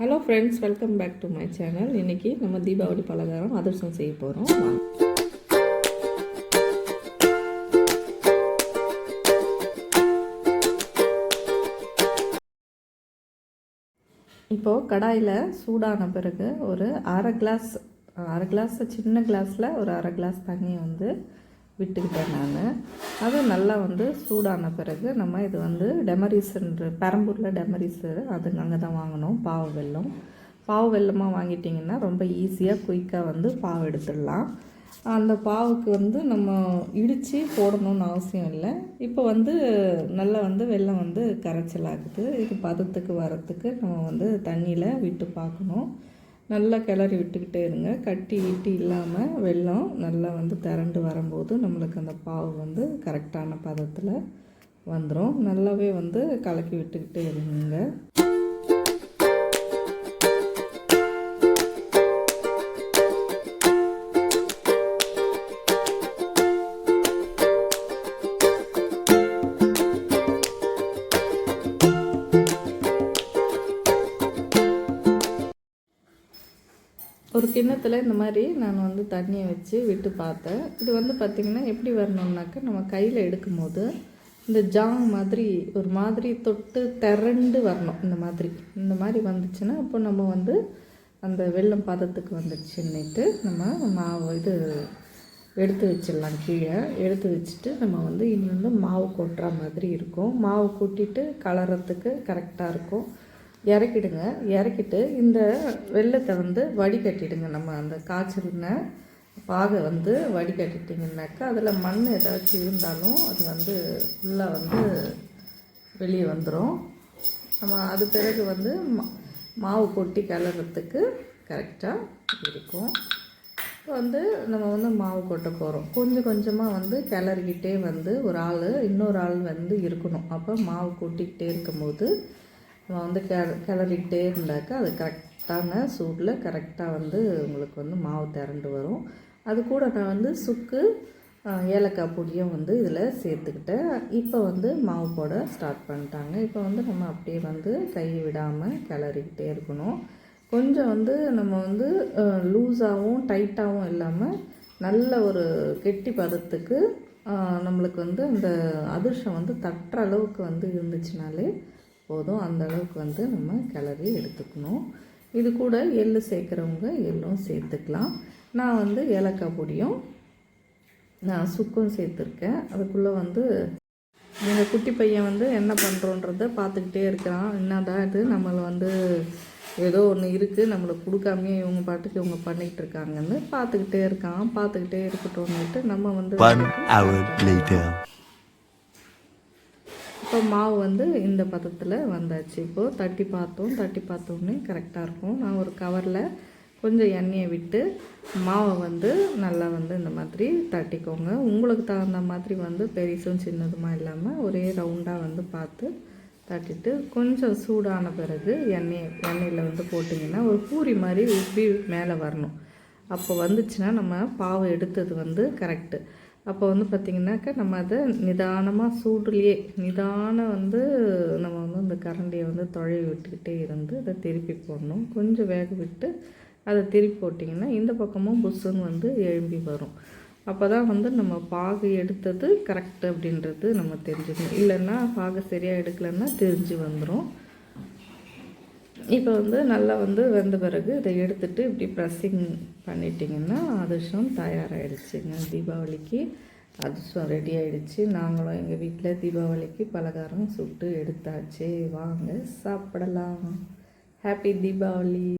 Hello friends, welcome back to my channel. இன்றைக்கி நம்ம தீபாவளி பலகாரம் அதிரசம் செய்ய போகிறோம். இப்போது கடாயில் சூடான பிறகு ஒரு அரை கிளாஸ் சின்ன கிளாஸில் ஒரு அரை கிளாஸ் தண்ணியை விட்டுக்கிட்டேன் நான். அது நல்லா சூடான பிறகு நம்ம இது டெமரிஸ்ன்ற பெரம்பூரில் டெமரிஸு அது அங்கே தான் வாங்கினோம். பாவு வெல்லமாக வாங்கிட்டிங்கன்னா ரொம்ப ஈஸியாக குயிக்காக பாவு எடுத்துடலாம். அந்த பாவுக்கு நம்ம இடித்து போடணும்னு அவசியம் இல்லை. இப்போ நல்லா வெல்லம் கரைச்சலாகுது. இது பதத்துக்கு வரத்துக்கு நம்ம தண்ணியில் விட்டு பார்க்கணும். நல்லா கிளறி விட்டுக்கிட்டே இருங்க. கட்டி விட்டு இல்லாமல் வெல்லம் நல்லா திரண்டு வரும்போது நம்மளுக்கு அந்த பாவு கரெக்டான பதத்தில் வந்துடும். நல்லாவே கலக்கி விட்டுக்கிட்டே இருங்க. ஒரு கிண்ணத்தில் இந்த மாதிரி நான் தண்ணியை வச்சு விட்டு பார்த்தேன். இது பார்த்திங்கன்னா எப்படி வரணும்னாக்கா, நம்ம கையில் எடுக்கும்போது இந்த ஜாங் மாதிரி ஒரு மாதிரி தொட்டு திரண்டு வரணும். இந்த மாதிரி வந்துச்சுன்னா அப்போ நம்ம அந்த வெல்லம் பதத்துக்கு வந்துடுச்சுன்னுட்டு நம்ம மாவு எடுத்து வச்சிடலாம். கீழே எடுத்து வச்சுட்டு நம்ம இனி மாவு கொட்டுற மாதிரி இருக்கும். மாவு கொட்டிட்டு கலரத்துக்கு கரெக்டாக இருக்கும். இறக்கிடுங்க. இறக்கிட்டு இந்த வெல்லத்தை வடிகட்டிடுங்க. நம்ம அந்த காய்ச்சல்ன பாகை வடிகட்டிட்டிங்கனாக்கா அதில் மண் ஏதாச்சும் இருந்தாலும் அது ஃபுல்லாக வெளியே வந்துடும். நம்ம அது பிறகு மாவு கொட்டி கிளறத்துக்கு கரெக்டாக இருக்கும். இப்போ நம்ம மாவு கொட்ட போகிறோம். கொஞ்சம் கொஞ்சமாக கிளறிக்கிட்டே ஒரு ஆள் இன்னொரு ஆள் இருக்கணும். அப்போ மாவு கொட்டிக்கிட்டே இருக்கும்போது நம்ம கிளறிக்கிட்டே இருந்தாக்கா அது கரெக்டான சூடில் கரெக்டாக உங்களுக்கு மாவு திரண்டு வரும். அது கூட நான் சுக்கு ஏலக்காய் பொடியும் இதில் சேர்த்துக்கிட்டேன். இப்போ மாவு போட ஸ்டார்ட் பண்ணிட்டாங்க. இப்போ நம்ம அப்படியே கையை விடாமல் கிளறிக்கிட்டே இருக்கணும். கொஞ்சம் நம்ம லூஸாகவும் டைட்டாகவும் இல்லாமல் நல்ல ஒரு கெட்டி பதத்துக்கு நம்மளுக்கு அந்த அதிர்ஷ்டம் தட்டுற அளவுக்கு இருந்துச்சுனாலே போதும். அந்த அளவுக்கு நம்ம கிளறி எடுத்துக்கணும். இது கூட எள்ளு சேர்க்குறவங்க எள்ளும் சேர்த்துக்கலாம். நான் ஏலக்காய் பொடியும் நான் சுக்கும் சேர்த்துருக்கேன். அதுக்குள்ளே எங்கள் குட்டி பையன் என்ன பண்ணுறோன்றதை பார்த்துக்கிட்டே இருக்கிறான். என்னதான் இது நம்மளை ஏதோ ஒன்று இருக்குது நம்மளுக்கு கொடுக்காமையே இவங்க பாட்டுக்கு இவங்க பண்ணிகிட்டு இருக்காங்கன்னு பார்த்துக்கிட்டே இருக்கான். பார்த்துக்கிட்டே இருக்கட்டும்னுட்டு நம்ம இப்போ மாவு இந்த பதத்தில் வந்தாச்சு. இப்போது தட்டி பார்த்தோன்னே கரெக்டாக இருக்கும். நான் ஒரு கவரில் கொஞ்சம் எண்ணெயை விட்டு மாவை நல்லா இந்த மாதிரி தட்டிக்கோங்க. உங்களுக்கு தகுந்த மாதிரி பெருசும் சின்னதுமாக இல்லாமல் ஒரே ரவுண்டாக பார்த்து தட்டிட்டு கொஞ்சம் சூடான பிறகு எண்ணெயில் போட்டிங்கன்னா ஒரு பூரி மாதிரி உப்பி மேலே வரணும். அப்போ வந்துச்சுன்னா நம்ம பாவு எடுத்தது கரெக்டு. அப்போ பார்த்திங்கனாக்கா நம்ம அதை நிதானமாக சூடுலேயே நம்ம இந்த கரண்டியை தொழவி விட்டுக்கிட்டே இருந்து அதை திருப்பி போடணும். கொஞ்சம் வேக விட்டு அதை திருப்பி போட்டிங்கன்னா இந்த பக்கமும் புஷ்ஷுன்னு எழும்பி வரும். அப்போ தான் நம்ம பாகு எடுத்தது கரெக்டு அப்படின்றது நம்ம தெரிஞ்சுக்கணும். இல்லைன்னா பாகு சரியாக எடுக்கலைன்னா தெரிஞ்சு வந்துடும். இப்போ நல்லா வெந்த பிறகு இதை எடுத்துகிட்டு இப்படி ப்ரெஸ்ஸிங் பண்ணிட்டிங்கன்னா அதிர்ஷ்டம் தயாராகிடுச்சுங்க. தீபாவளிக்கு அதிர்ஷ்டம் ரெடி ஆகிடுச்சு. நாங்களும் எங்கள் வீட்டில் தீபாவளிக்கு பலகாரம் சுட்டு எடுத்தாச்சு. வாங்க சாப்பிடலாம். ஹாப்பி தீபாவளி.